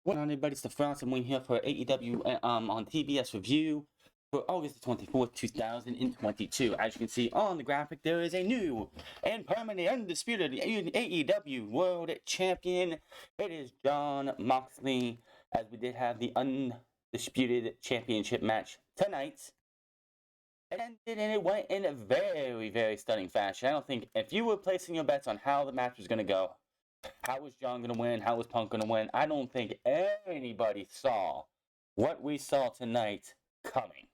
What on everybody, it's the France and Wing here for AEW on TBS review for August the 24th, 2022. As you can see on the graphic, there is a new and permanently undisputed AEW World Champion. It is Jon Moxley, as we did have the undisputed championship match tonight. It ended and it went in a very, very stunning fashion. I don't think if you were placing your bets on how the match was going to go, how was John going to win? How was Punk going to win? I don't think anybody saw what we saw tonight coming.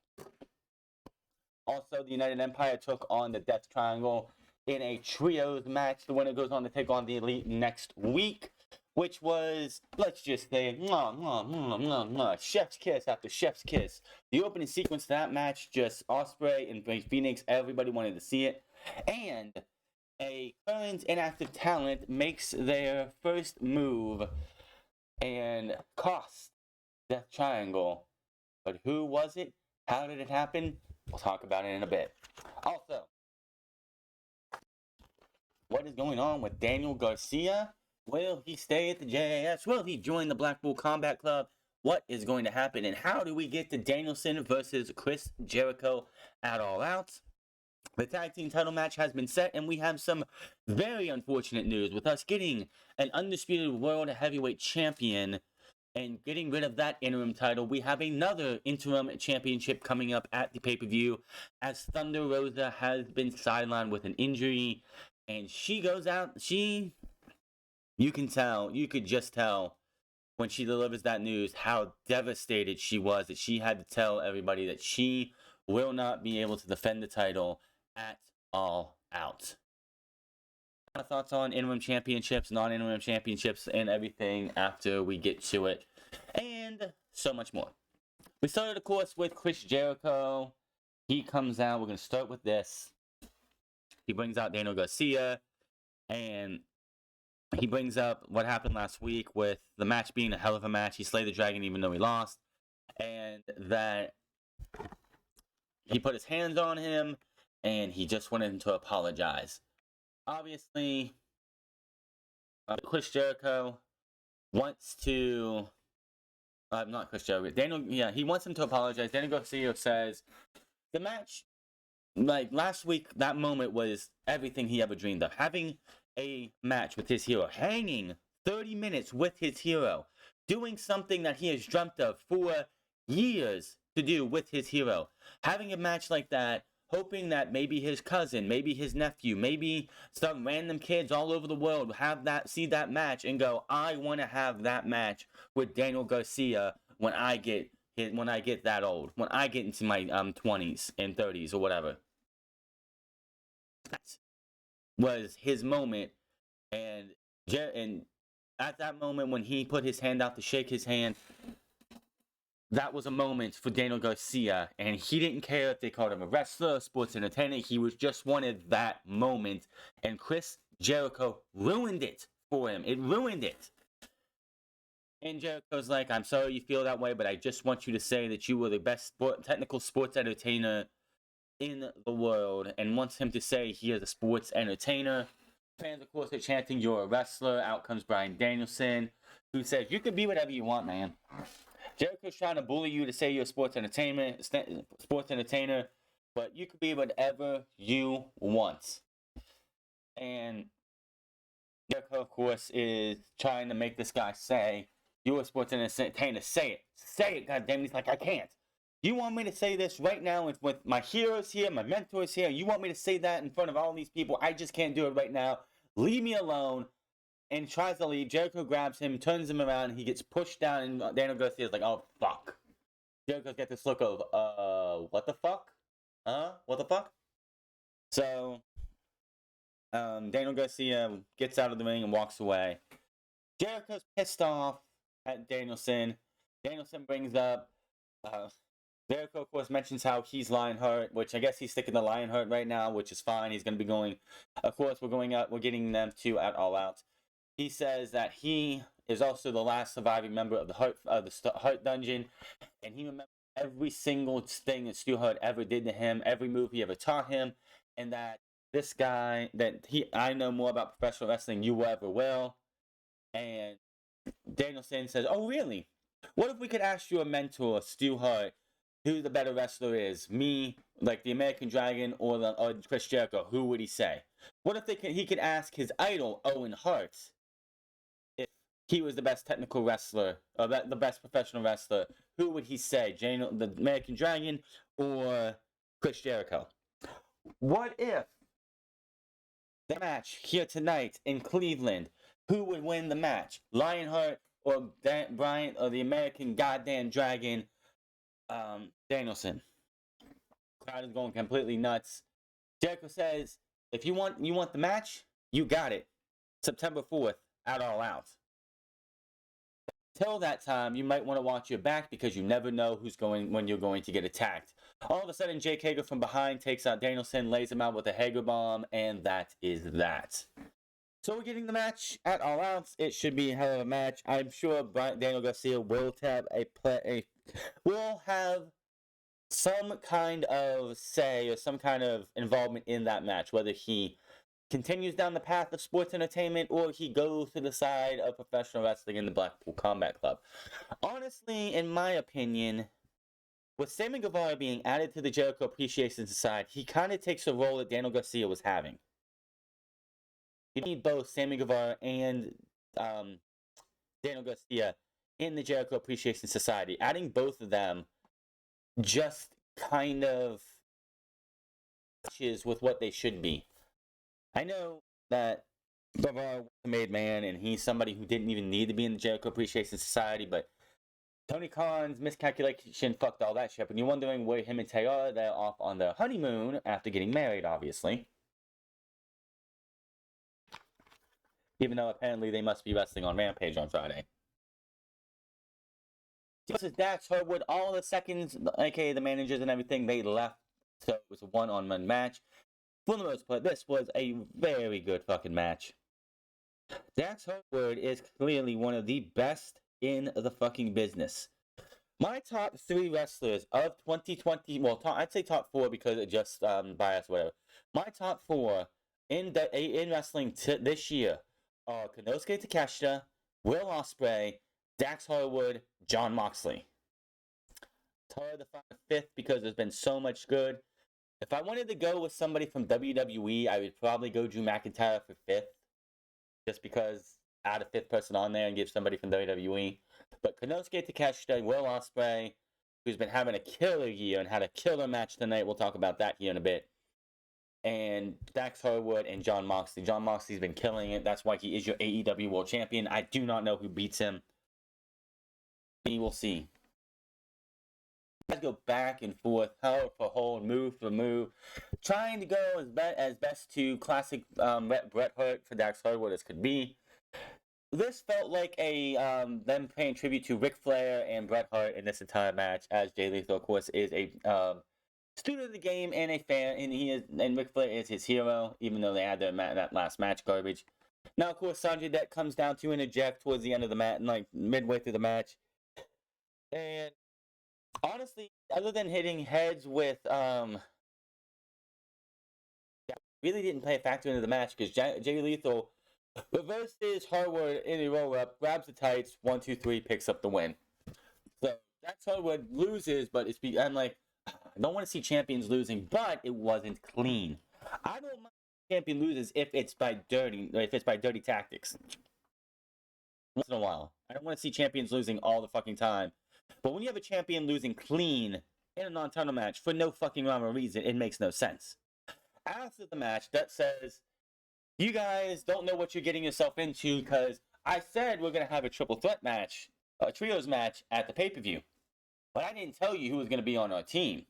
Also, the United Empire took on the Death Triangle in a trios match. The winner goes on to take on the Elite next week, which was, let's just say, chef's kiss after chef's kiss. The opening sequence to that match, just Ospreay and Phoenix, everybody wanted to see it. And a current inactive talent makes their first move and cost Death Triangle. But who was it? How did it happen? We'll talk about it in a bit. Also, what is going on with Daniel Garcia? Will he stay at the JAS? Will he join the Blackpool Combat Club? What is going to happen? And how do we get to Danielson versus Chris Jericho at All Out? The tag team title match has been set, and we have some very unfortunate news with us getting an undisputed world heavyweight champion and getting rid of that interim title. We have another interim championship coming up at the pay-per-view, as Thunder Rosa has been sidelined with an injury, and she goes out. You could just tell when she delivers that news how devastated she was, that she had to tell everybody that she will not be able to defend the title at All Out. My thoughts on interim championships, non-interim championships, and everything after we get to it, and so much more. We started, of course, with Chris Jericho. He comes out. We're going to start with this. He brings out Daniel Garcia, and he brings up what happened last week with the match being a hell of a match. He slayed the dragon even though he lost, and that he put his hands on him, and he just wanted him to apologize. Obviously, Chris Jericho wants to... not Chris Jericho. He wants him to apologize. Daniel Garcia says, the match, like last week, that moment was everything he ever dreamed of. Having a match with his hero, hanging 30 minutes with his hero, doing something that he has dreamt of for years to do with his hero. Having a match like that, hoping that maybe his cousin, maybe his nephew, maybe some random kids all over the world see that match and go, I want to have that match with Daniel Garcia when I get that old, when I get into my 20s and 30s or whatever. That was his moment, and at that moment when he put his hand out to shake his hand, that was a moment for Daniel Garcia, and he didn't care if they called him a wrestler, a sports entertainer. He just wanted that moment, and Chris Jericho ruined it for him. It ruined it. And Jericho's like, I'm sorry you feel that way, but I just want you to say that you were the best technical sports entertainer in the world, and wants him to say he is a sports entertainer. Fans, of course, are chanting, you're a wrestler. Out comes Bryan Danielson, who says, you can be whatever you want, man. Jericho's trying to bully you to say you're a sports entertainer, but you could be whatever you want. And Jericho, of course, is trying to make this guy say, you're a sports entertainer. Say it. Say it, goddammit. He's like, I can't. You want me to say this right now with my heroes here, my mentors here? You want me to say that in front of all these people? I just can't do it right now. Leave me alone. And tries to leave. Jericho grabs him, turns him around, and he gets pushed down, and Daniel Garcia's like, oh, fuck. Jericho's got this look of, what the fuck? What the fuck? So, Daniel Garcia gets out of the ring and walks away. Jericho's pissed off at Danielson. Danielson brings up, Jericho, of course, mentions how he's Lionheart, which I guess he's sticking to Lionheart right now, which is fine. He's going to be going, of course, we're getting them to at All Out. He says that he is also the last surviving member of the Heart Dungeon, and he remembers every single thing that Stu Hart ever did to him, every move he ever taught him, and that this guy, I know more about professional wrestling than you ever will, and Danielson says, "Oh, really? What if we could ask your mentor, Stu Hart, who the better wrestler is? Me, like the American Dragon, or Chris Jericho? Who would he say? What if he could ask his idol, Owen Hart, if he was the best technical wrestler, or the best professional wrestler? Who would he say? The American Dragon or Chris Jericho? What if the match here tonight in Cleveland, who would win the match? Lionheart or Bryant or the American goddamn Dragon, Danielson?" Crowd is going completely nuts. Jericho says, "If you want the match, you got it. September 4th, at All Out. Till that time, you might want to watch your back because you never know when you're going to get attacked." All of a sudden, Jake Hager from behind takes out Danielson, lays him out with a Hager bomb, and that is that. So we're getting the match at All Out. It should be a hell of a match. I'm sure Daniel Garcia will have some kind of say or some kind of involvement in that match, whether he continues down the path of sports entertainment or he goes to the side of professional wrestling in the Blackpool Combat Club. Honestly, in my opinion, with Sammy Guevara being added to the Jericho Appreciation Society, he kind of takes the role that Daniel Garcia was having. You need both Sammy Guevara and Daniel Garcia in the Jericho Appreciation Society. Adding both of them just kind of touches with what they should be. I know that Guevara was a made man, and he's somebody who didn't even need to be in the Jericho Appreciation Society, but Tony Khan's miscalculation fucked all that shit up. And you're wondering where him and Tay are. They're off on their honeymoon after getting married, obviously. Even though apparently they must be wrestling on Rampage on Friday. Versus Dax Harwood, all the seconds, aka the managers and everything, they left. So it was a one-on-one match. For the most part, this was a very good fucking match. Dax Harwood is clearly one of the best in the fucking business. My top 3 wrestlers of 2020, well, I'd say top 4 because it just bias, whatever. My top 4 in wrestling this year are Konosuke Takeshita, Will Ospreay, Dax Harwood, Jon Moxley. It's hard to find a 5th because there's been so much good. If I wanted to go with somebody from WWE, I would probably go Drew McIntyre for 5th. Just because add a 5th person on there and give somebody from WWE. But Konosuke Takeshita, Will Ospreay, who's been having a killer year and had a killer match tonight. We'll talk about that here in a bit. And Dax Harwood and Jon Moxley. Jon Moxley's been killing it. That's why he is your AEW World Champion. I do not know who beats him. We will see. Guys go back and forth, hold for hold, move for move, trying to go as best to classic Bret Hart for Dax Harwood as could be. This felt like a them paying tribute to Ric Flair and Bret Hart in this entire match, as Jay Lethal, of course, is a student of the game and a fan, and Ric Flair is his hero, even though they had that last match garbage. Now, of course, Sanjay Dutt comes down to interject towards the end of the match, like midway through the match, and honestly, other than hitting heads with, really didn't play a factor into the match because Jay Lethal reverses Harwood in a roll up, grabs the tights, 1, 2, 3, picks up the win. So Dax Harwood loses, but I'm like, I don't want to see champions losing, but it wasn't clean. I don't mind if champion loses if it's by dirty tactics. Once in a while, I don't want to see champions losing all the fucking time. But when you have a champion losing clean in a non-title match for no fucking rhyme or reason, it makes no sense. After the match, Dutt says, "You guys don't know what you're getting yourself into because I said we're going to have a triple threat match, a trios match at the pay-per-view. But I didn't tell you who was going to be on our team.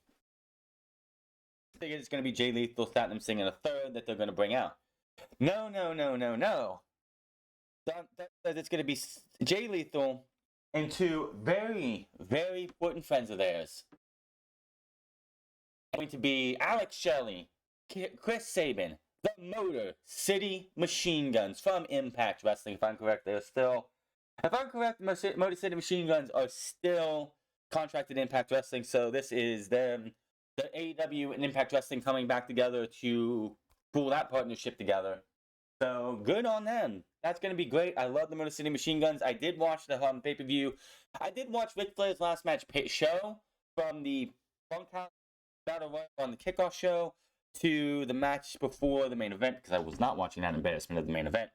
I figured it's going to be Jay Lethal, Platinum Singh, and a third that they're going to bring out. No. Dutt says it's going to be Jay Lethal and 2 very, very important friends of theirs. It's going to be Alex Shelley, Chris Sabin, the Motor City Machine Guns from Impact Wrestling. If I'm correct, Motor City Machine Guns are still contracted Impact Wrestling. So this is the AEW and Impact Wrestling coming back together to pull that partnership together. So good on them. That's gonna be great. I love the Motor City Machine Guns. I did watch the pay-per-view. I did watch Ric Flair's last match show from the Bunkhouse Battle Royal on the kickoff show to the match before the main event because I was not watching that embarrassment of the main event.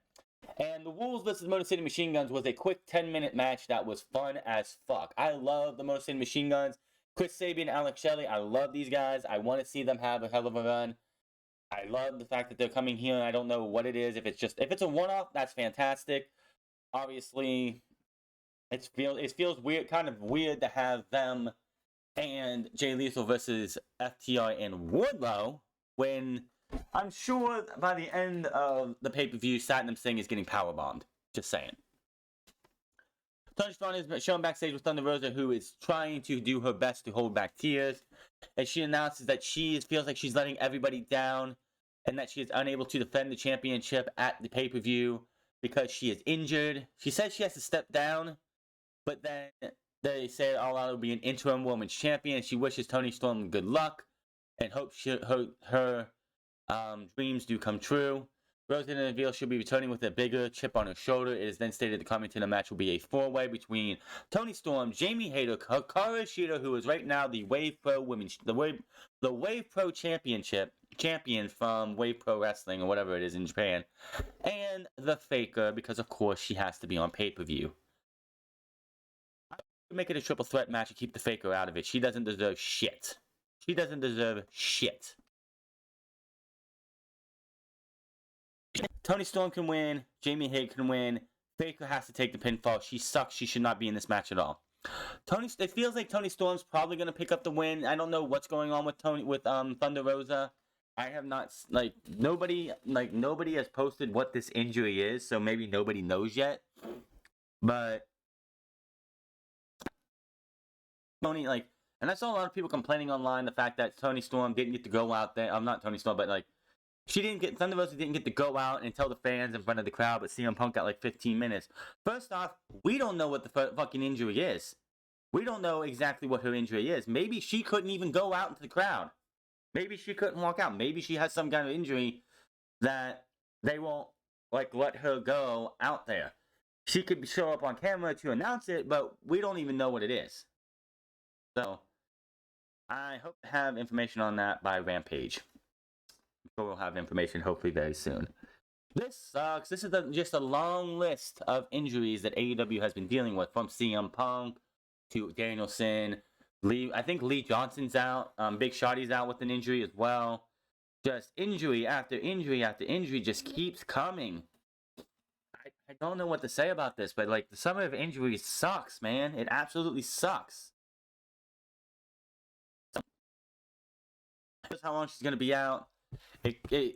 And the Wolves versus Motor City Machine Guns was a quick 10-minute match that was fun as fuck. I love the Motor City Machine Guns. Chris Sabin, Alex Shelley, I love these guys. I want to see them have a hell of a run. I love the fact that they're coming here. I don't know what it is. If it's a one-off, that's fantastic. Obviously, it feels weird, kind of weird to have them and Jay Lethal versus FTR and Wardlow when I'm sure by the end of the pay-per-view, Satnam Singh is getting powerbombed. Just saying. Toni Storm is shown backstage with Thunder Rosa, who is trying to do her best to hold back tears. And she announces that she feels like she's letting everybody down and that she is unable to defend the championship at the pay-per-view because she is injured. She says she has to step down, but then they say All Out will be an interim women's champion. She wishes Toni Storm good luck and hopes her dreams do come true. Rosa reveals she'll be returning with a bigger chip on her shoulder. It is then stated the coming to the match will be a four-way between Toni Storm, Jamie Hayter, Hikaru Shida, who is right now the Wave Pro Wave Pro champion from Wave Pro Wrestling or whatever it is in Japan, and the Faker because of course she has to be on pay-per-view. I would make it a triple threat match and keep the Faker out of it. She doesn't deserve shit. She doesn't deserve shit. Toni Storm can win. Jamie Hayter can win. Faker has to take the pinfall. She sucks. She should not be in this match at all. It feels like Toni Storm's probably going to pick up the win. I don't know what's going on with Thunder Rosa. I have not, nobody has posted what this injury is, so maybe nobody knows yet. But Toni, and I saw a lot of people complaining online the fact that Toni Storm didn't get to go out there. I'm not Toni Storm, but Thunder Rosa didn't get to go out and tell the fans in front of the crowd, but CM Punk got 15 minutes. First off, we don't know what the fucking injury is. We don't know exactly what her injury is. Maybe she couldn't even go out into the crowd. Maybe she couldn't walk out. Maybe she has some kind of injury that they won't let her go out there. She could show up on camera to announce it, but we don't even know what it is. So, I hope to have information on that by Rampage. I'm sure we'll have information hopefully very soon. This sucks. This is just a long list of injuries that AEW has been dealing with, from CM Punk to Danielson. I think Lee Johnson's out. Big Shotty's out with an injury as well. Just injury after injury after injury just keeps coming. I don't know what to say about this, but the summer of injuries sucks, man. It absolutely sucks. Here's how long she's gonna be out. It's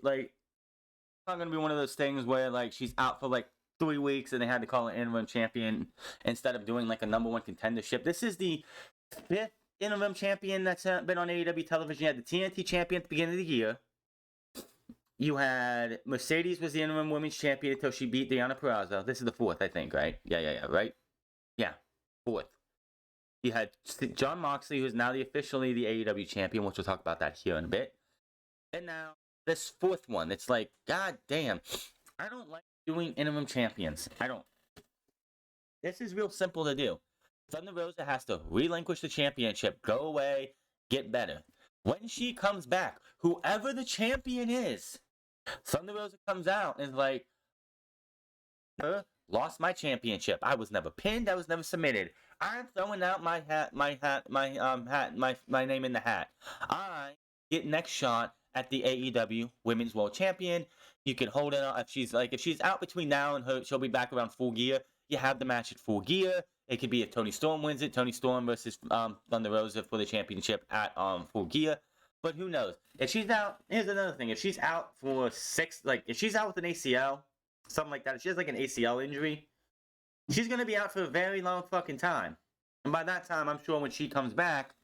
not gonna be one of those things where she's out for 3 weeks and they had to call an interim champion instead of doing a number one contendership. This is the 5th interim champion that's been on AEW television. You had the TNT champion at the beginning of the year. You had Mercedes was the interim women's champion until she beat Deonna Purrazzo. This is the 4th, I think, right? Yeah, right? Yeah, 4th. You had Jon Moxley, who's now officially the AEW champion, which we'll talk about that here in a bit. And now this 4th one, it's god damn, I don't like doing interim champions. I don't. This is real simple to do. Thunder Rosa has to relinquish the championship, go away, get better. When she comes back, whoever the champion is, Thunder Rosa comes out and is lost my championship. I was never pinned. I was never submitted. I'm throwing out my name in the hat. I get next shot at the AEW Women's World Champion. You can hold it on if she's out between now and she'll be back around Full Gear. You have the match at Full Gear. It could be if Toni Storm wins it, Toni Storm versus Thunder Rosa for the championship at Full Gear. But who knows? If she's out, here's another thing. If she's out for if she's out with an ACL, something like that, if she has an ACL injury, she's gonna be out for a very long fucking time. And by that time, I'm sure when she comes back,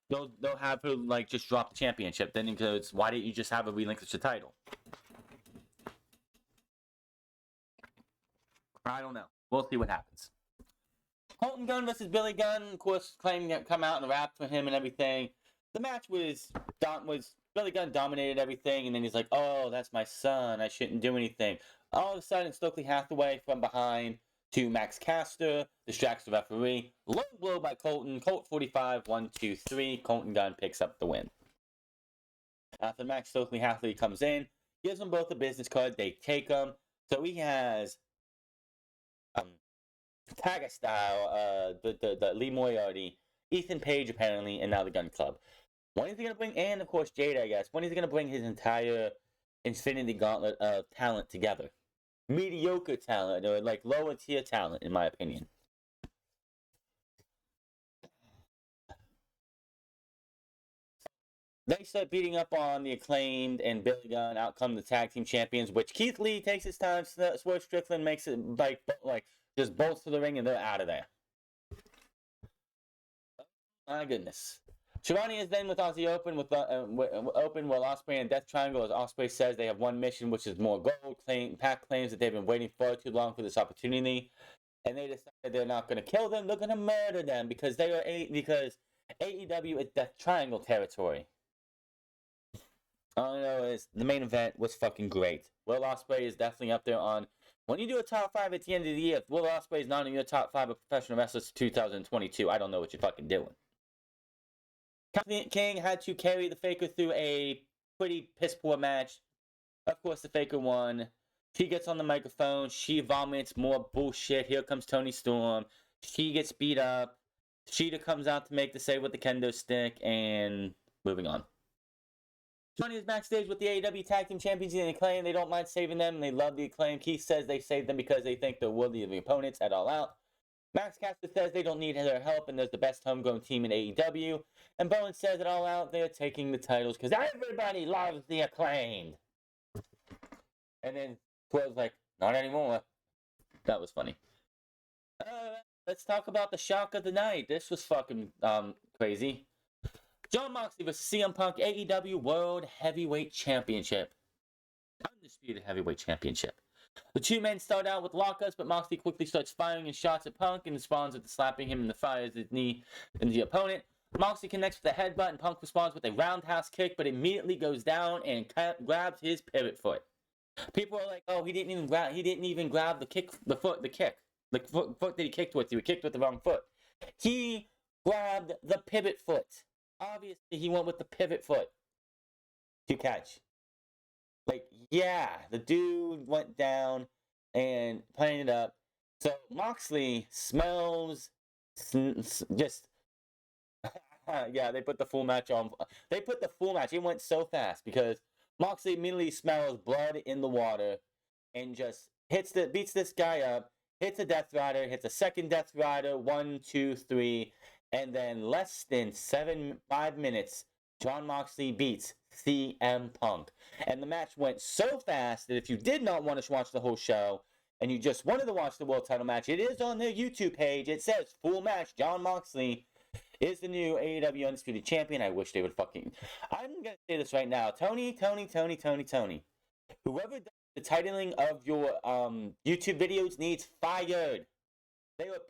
they'll have her just drop the championship. Then it goes, why didn't you just have her relinquish the title? I don't know. We'll see what happens. Colton Gunn versus Billy Gunn, of course, claiming to come out and rap for him and everything. The match was Billy Gunn dominated everything, and then he's like, "Oh, that's my son. I shouldn't do anything. All of a sudden, Stokely Hathaway from behind to Max Caster, distracts the referee. Low blow by Colton. Colt 45, 1, 2, 3. Colton Gunn picks up the win. After Max Stokely Hathaway comes in, gives them both a business card. They take them. So he has Tagger style, the Lee Moriarty, Ethan Page apparently, and now the Gun Club. When is he gonna bring? And of course Jada, I guess. When is he gonna bring his entire Infinity Gauntlet of talent together? Mediocre talent, or like lower tier talent, in my opinion. They start beating up on the Acclaimed and Billy Gunn. Out come the tag team champions, which Keith Lee takes his time. Swerve Strickland makes it like just bolts to the ring, and they're out of there. My goodness. Shivani is then with Aussie Open while Ospreay and Death Triangle, as Ospreay says they have one mission, which is more gold. Pac claims that they've been waiting far too long for this opportunity, and they decided they're not going to kill them. They're going to murder them because because AEW is Death Triangle territory. All I know is the main event was fucking great. Will Ospreay is definitely up there on. When you do a top 5 at the end of the year, if Will Ospreay is not in your top 5 of professional wrestlers 2022, I don't know what you're fucking doing. King had to carry the Faker through a pretty piss poor match. Of course, the Faker won. She gets on the microphone. She vomits more bullshit. Here comes Toni Storm. She gets beat up. Sheeta comes out to make the save with the kendo stick, and moving on. Tony is backstage with the AEW Tag Team Champions and the Acclaim. They don't mind saving them, and they love the Acclaim. Keith says they saved them because they think they're worthy of the opponents at All Out. Max Caster says they don't need their help, and there's the best homegrown team in AEW. And Bowen says at All Out they're taking the titles because everybody loves the Acclaimed. And then Swerve's like, not anymore. That was funny. Let's talk about the shock of the night. This was fucking crazy. Jon Moxley vs. CM Punk AEW World Heavyweight Championship. Undisputed Heavyweight Championship. The two men start out with lockups, but Moxley quickly starts firing and shots at Punk and responds with slapping him in the fires his knee into the opponent. Moxley connects with a headbutt and Punk responds with a roundhouse kick, but immediately goes down and grabs his pivot foot. People are like, "Oh, he didn't even grab the kick, the foot that he kicked with. He kicked with the wrong foot. He grabbed the pivot foot. Obviously, he went with the pivot foot to catch." Like, yeah, the dude went down and playing it up. So Moxley smells just. Yeah, they put the full match on. They put the full match. It went so fast because Moxley immediately smells blood in the water and just beats this guy up, hits a Death Rider, hits a second Death Rider, 1, 2, 3, and then less than 5 minutes, Jon Moxley beats CM Punk. And the match went so fast that if you did not want to watch the whole show and you just wanted to watch the world title match, it is on their YouTube page. It says full match. Jon Moxley is the new AEW Undisputed Champion. I wish they would fucking. I'm going to say this right now. Tony. Whoever does the titling of your YouTube videos needs fired. They were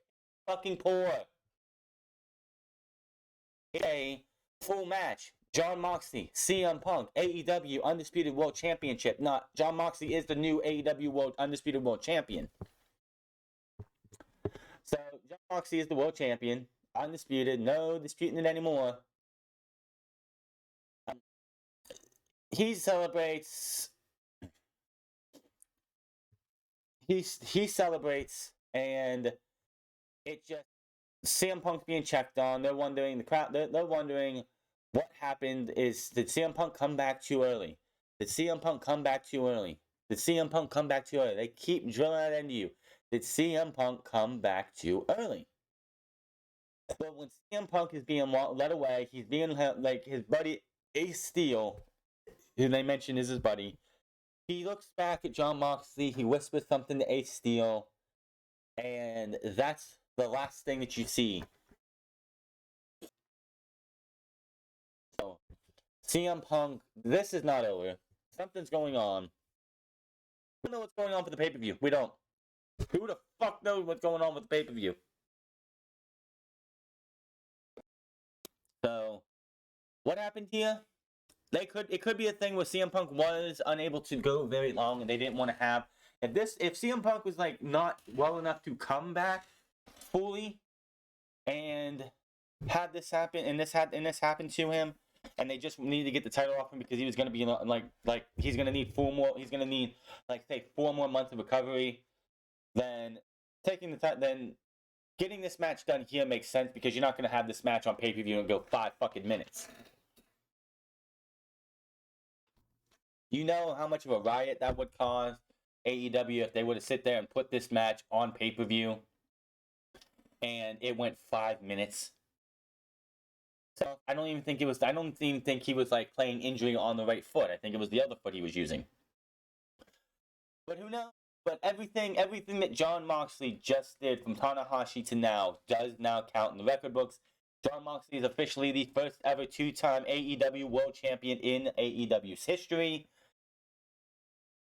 fucking poor. A full match. Jon Moxley, CM Punk, AEW Undisputed World Championship. Not Jon Moxley is the new AEW Undisputed World Champion. So Jon Moxley is the world champion, undisputed, no disputing it anymore. He celebrates. He celebrates, and it just CM Punk's being checked on. They're wondering They're wondering. What happened is, did CM Punk come back too early? Did CM Punk come back too early? Did CM Punk come back too early? They keep drilling that into you. Did CM Punk come back too early? But when CM Punk is being led away, he's being like his buddy Ace Steel, who they mentioned is his buddy. He looks back at Jon Moxley. He whispers something to Ace Steel, and that's the last thing that you see. CM Punk, this is not over. Something's going on. We don't know what's going on for the pay-per-view. We don't. Who the fuck knows what's going on with the pay-per-view? So, what happened here? It could be a thing where CM Punk was unable to go very long and they didn't want to have If CM Punk was like not well enough to come back fully and had this happen and this happened to him, and they just needed to get the title off him because he was going to be like he's going to need like say 4 more months of recovery, then taking the time then getting this match done here makes sense because you're not going to have this match on pay-per-view and go 5 fucking minutes. You know how much of a riot that would cause AEW if they would have sit there and put this match on pay-per-view and it went 5 minutes. So I don't even think he was like playing injury on the right foot. I think it was the other foot he was using. But who knows? But everything that Jon Moxley just did from Tanahashi to now does now count in the record books. Jon Moxley is officially the first ever 2-time AEW World Champion in AEW's history.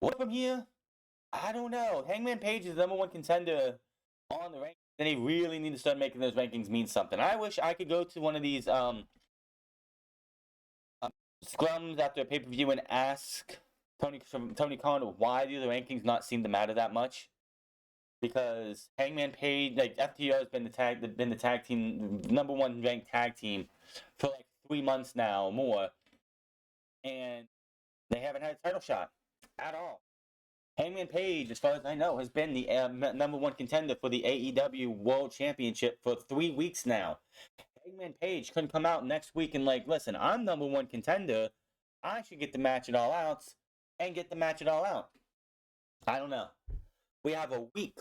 What from here? I don't know. Hangman Page is the number 1 contender on the rankings. Then they really need to start making those rankings mean something. I wish I could go to one of these scrums after a pay-per-view and ask Tony Khan why do the rankings not seem to matter that much? Because Hangman Page, like FTR has been the tag team, number 1 ranked tag team for like 3 months now or more, and they haven't had a title shot at all. Hangman Page, as far as I know, has been the number 1 contender for the AEW World Championship for 3 weeks now. Hangman Page couldn't come out next week and like, listen, I'm number 1 contender. I should get the match at All Out and get the match at All Out. I don't know. We have a week.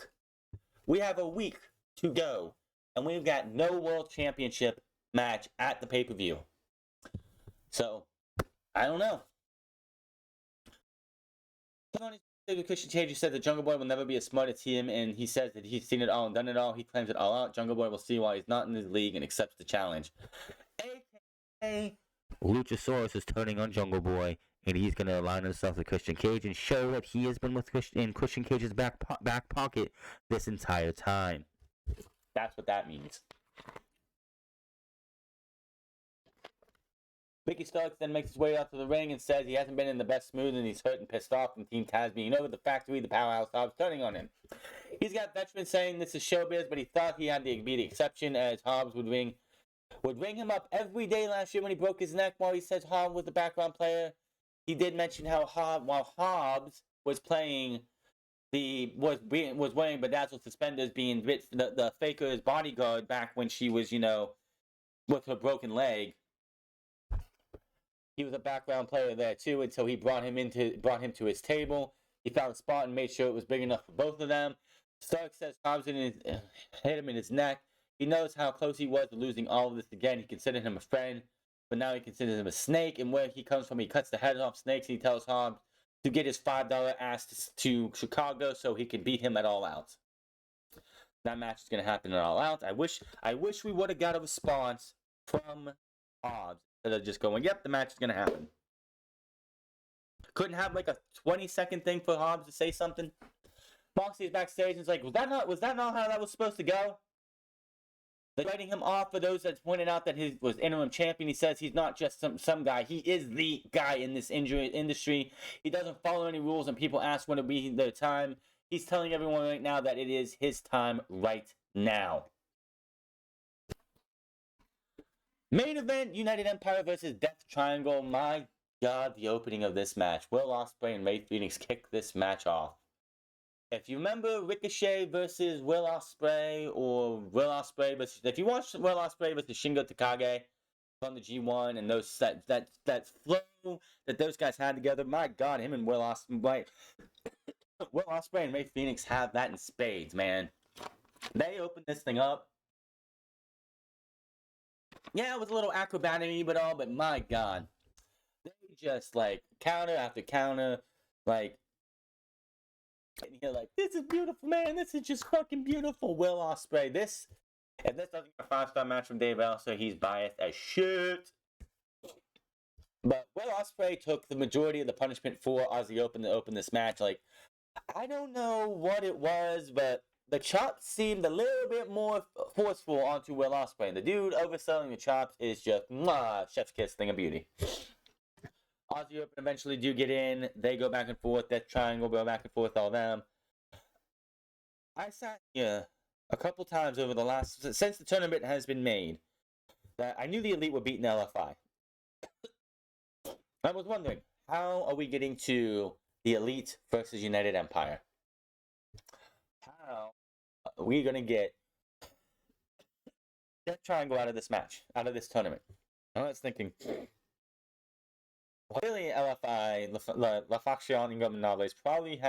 We have a week to go, and we've got no World Championship match at the pay-per-view. So, I don't know. Christian Cage said that Jungle Boy will never be as smart as him, and he says that he's seen it all and done it all. He claims it all out. Jungle Boy will see why he's not in his league and accepts the challenge. AKA Luchasaurus is turning on Jungle Boy, and he's going to align himself with Christian Cage and show that he has been with Christian Cage's back pocket this entire time. That's what that means. Ricky Starks then makes his way out to the ring and says he hasn't been in the best mood and he's hurt and pissed off from Team Taz being over the factory, the powerhouse Hobbs turning on him. He's got veterans saying this is showbiz, but he thought he had to be the exception as Hobbs would ring him up every day last year when he broke his neck while he says Hobbs was the background player. He did mention how while Hobbs was playing was wearing bedazzled suspenders, being the Faker's bodyguard back when she was, with her broken leg. He was a background player there too until he brought him to his table. He found a spot and made sure it was big enough for both of them. Stark says Hobbs hit him in his neck. He knows how close he was to losing all of this again. He considered him a friend, but now he considers him a snake. And where he comes from, he cuts the heads off snakes. And he tells Hobbs to get his $5 ass to Chicago so he can beat him at All Out. That match is going to happen at All Out. I wish we would have got a response from Hobbs. Instead of just going, yep, the match is going to happen. Couldn't have like a 20-second thing for Hobbs to say something. Moxley's backstage and is like, was that not how that was supposed to go? They're writing him off for those that pointed out that he was interim champion. He says he's not just some guy. He is the guy in this industry. He doesn't follow any rules and people ask when it'll be their time. He's telling everyone right now that it is his time right now. Main event, United Empire versus Death Triangle. My God, the opening of this match. Will Ospreay and Rey Fenix kick this match off. If you remember Ricochet versus Will Ospreay, or Will Ospreay versus... If you watched Will Ospreay versus Shingo Takagi from the G1 and those that flow that those guys had together, my God, him and Will Ospreay and Rey Fenix have that in spades, man. They opened this thing up. Yeah, it was a little acrobatic but all, but my God. They just, like, counter after counter, like, and you're like, this is beautiful, man. This is just fucking beautiful. Will Ospreay. If this doesn't get a 5-star match from Dave Elsa, he's biased as shit. But Will Ospreay took the majority of the punishment for Ozzy Open to open this match. Like, I don't know what it was, but the chops seemed a little bit more forceful onto Will Ospreay. The dude overselling the chops is just, chef's kiss, thing of beauty. Ozzy Open eventually do get in. They go back and forth. Death Triangle go back and forth, all them. I sat here a couple times over the last since the tournament has been made that I knew the Elite were beating LFI. I was wondering, how are we getting to the Elite versus United Empire? How are we gonna get that triangle out of this match, out of this tournament? I was thinking, clearly LFI, La Faction Ingobernables probably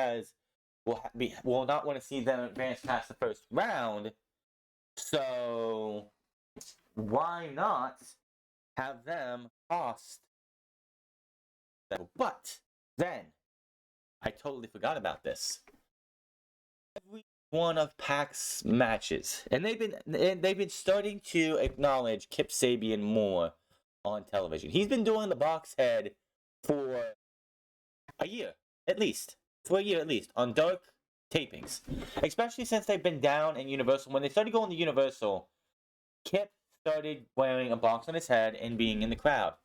will not want to see them advance past the first round. So why not have them cost them? But then I totally forgot about this. Every one of Pac's matches, and they've been starting to acknowledge Kip Sabian more on television. He's been doing the box head for a year at least. On dark tapings, especially since they've been down in Universal. When they started going to Universal, Kip started wearing a box on his head and being in the crowd,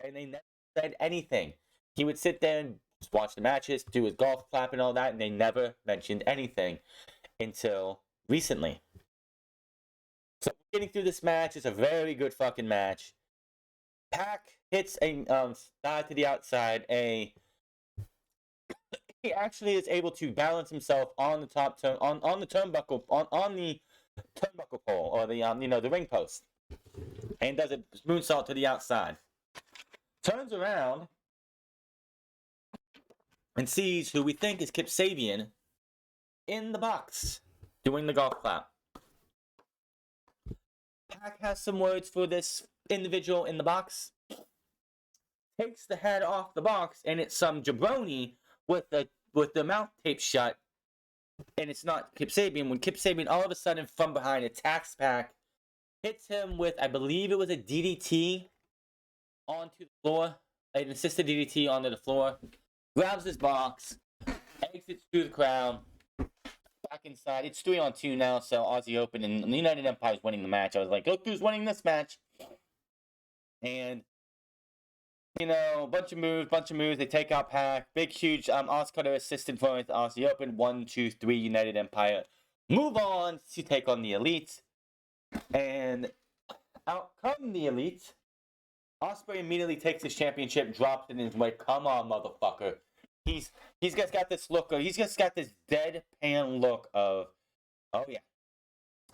and they never said anything. He would sit there and just watch the matches, do his golf clap and all that, and they never mentioned anything until recently. So getting through this match is a very good fucking match. Pac hits a side to the outside. He actually is able to balance himself on the top on the turnbuckle on the turnbuckle pole, or the the ring post, and does a moonsault to the outside. Turns around and sees who we think is Kip Sabian in the box doing the golf clap. Pac has some words for this individual in the box. Takes the head off the box, and it's some jabroni with the mouth taped shut, and it's not Kip Sabian. When Kip Sabian all of a sudden from behind attacks Pac, hits him with, I believe it was a DDT onto the floor, an assisted DDT onto the floor, grabs his box, exits through the crowd, back inside. It's 3-on-2 now, so Aussie Open and the United Empire is winning the match. I was like, look who's winning this match. And bunch of moves. They take out Pac. Big, huge Oscar assisted for Aussie Open. 1, 2, 3, United Empire move on to take on the Elite. And out come the Elite. Ospreay immediately takes his championship, drops it in his way. Come on, motherfucker. He's just got this look. He's just got this deadpan look of, oh yeah,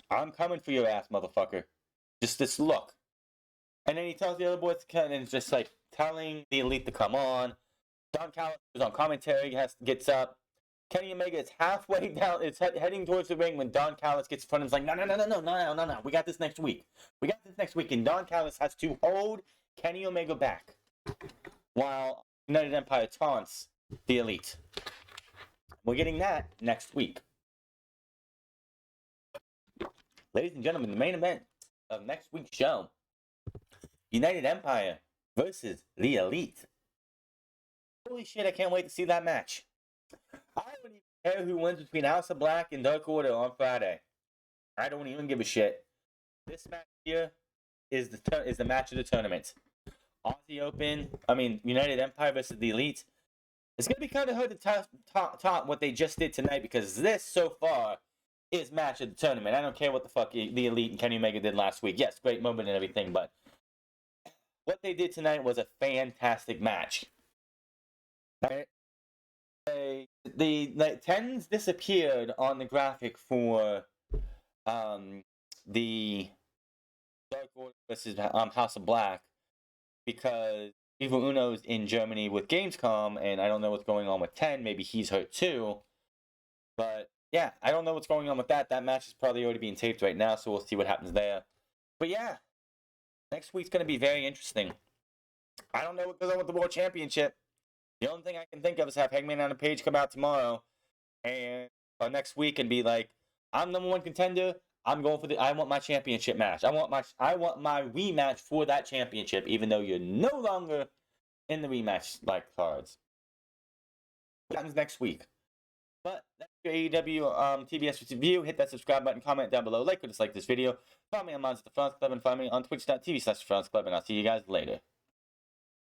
I'm coming for your ass, motherfucker. Just this look. And then he tells the other boys to come, and it's just like telling the Elite to come on. Don Callis is on commentary, gets up. Kenny Omega is halfway down, it's heading towards the ring when Don Callis gets in front of him. He's like, no. We got this next week. And Don Callis has to hold Kenny Omega back while United Empire taunts the Elite. We're getting that next week. Ladies and gentlemen, the main event of next week's show, United Empire versus the Elite. Holy shit, I can't wait to see that match. I don't even care who wins between House of Black and Dark Order on Friday. I don't even give a shit. This match here is the match of the tournament. United Empire versus the Elite. It's going to be kind of hard to top what they just did tonight, because this, so far, is match of the tournament. I don't care what the fuck the Elite and Kenny Omega did last week. Yes, great moment and everything, but what they did tonight was a fantastic match. The 10s disappeared on the graphic for the Dark Order versus House of Black, because Evil Uno's in Germany with Gamescom, and I don't know what's going on with 10. Maybe he's hurt too. But yeah, I don't know what's going on with that. That match is probably already being taped right now, so we'll see what happens there. But yeah, next week's going to be very interesting. I don't know what goes on with the World Championship. The only thing I can think of is have Hangman on a Page come out tomorrow and next week and be like, I'm number one contender. I want my championship match. I want my rematch for that championship, even though you're no longer in the rematch cards. What happens next week? But that's your AEW TBS review. Hit that subscribe button, comment down below, like or dislike this video. Follow me on Minds at the France Club, and follow me on twitch.tv/France Club, and I'll see you guys later.